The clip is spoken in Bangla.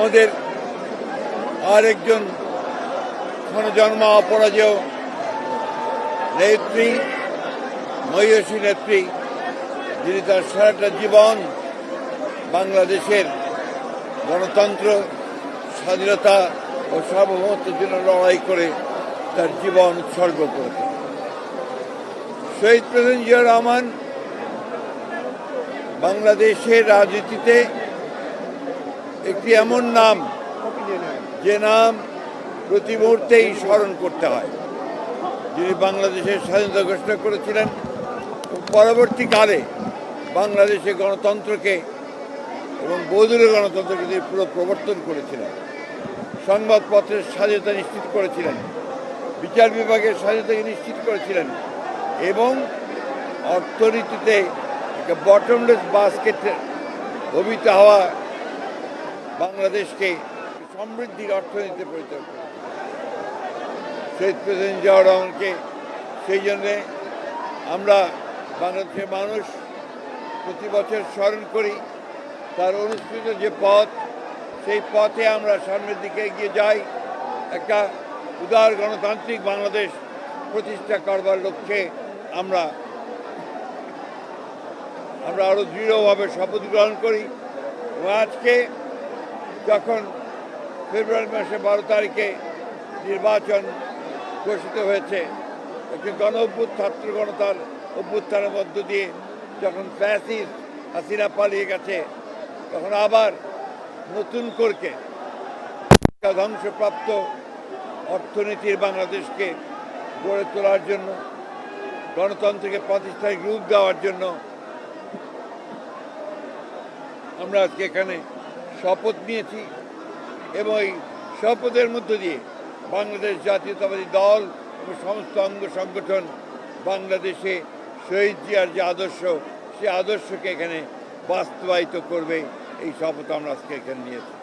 আমাদের আরেকজন ক্ষণজন্মা অপরাজেয় নেত্রী, মহিষী নেত্রী, যিনি তার সারাটা জীবন বাংলাদেশের গণতন্ত্র, স্বাধীনতা ও সার্বভৌমত্বের জন্য লড়াই করে তার জীবন উৎসর্গ করেছেন। শহীদ প্রেসিডেন্ট জিয়া রহমান বাংলাদেশের রাজনীতিতে একটি এমন নাম, যে নাম প্রতি মুহূর্তেই স্মরণ করতে হয়, যিনি বাংলাদেশের স্বাধীনতা ঘোষণা করেছিলেন এবং পরবর্তীকালে বাংলাদেশে গণতন্ত্রকে এবং বহুদলীয় গণতন্ত্রকে তিনি পুরো প্রবর্তন করেছিলেন। সংবাদপত্রের স্বাধীনতা নিশ্চিত করেছিলেন, বিচার বিভাগের স্বাধীনতাকে নিশ্চিত করেছিলেন এবং অর্থনীতিতে বটমলেস বাস্কেটে ভবিত হওয়া বাংলাদেশকে সমৃদ্ধির অর্থনীতিতে পরিণত করেছে। শহীদ প্রেসিডেন্ট জিয়া রহমানকে সেই জন্যে আমরা বাংলাদেশের মানুষ প্রতি বছর স্মরণ করি। তার অনুসৃত যে পথ, সেই পথে আমরা সামনের দিকে এগিয়ে যাই, একটা উদার গণতান্ত্রিক বাংলাদেশ প্রতিষ্ঠা করবার লক্ষ্যে আমরা আরো দৃঢ়ভাবে শপথ গ্রহণ করি। এবং আজকে যখন ফেব্রুয়ারি মাসে 12 তারিখে নির্বাচন ঘোষিত হয়েছে, একটি ছাত্র গণতার অভ্যুত্থানের মধ্য দিয়ে যখন ফ্যাসিস্ট হাসিনা পালিয়ে গেছে, তখন আবার নতুন করে ধ্বংসপ্রাপ্ত অর্থনীতির বাংলাদেশকে গড়ে তোলার জন্য, গণতন্ত্রকে প্রাতিষ্ঠানিক রূপ দেওয়ার জন্য আমরা আজকে এখানে শপথ নিয়েছি। এবং এই শপথের মধ্য দিয়ে বাংলাদেশ জাতীয়তাবাদী দল এবং সমস্ত অঙ্গ সংগঠন বাংলাদেশে শহীদ জিয়ার যে আদর্শ, সেই আদর্শকে এখানে বাস্তবায়িত করবে, এই শপথ আমরা আজকে এখানে নিয়েছি।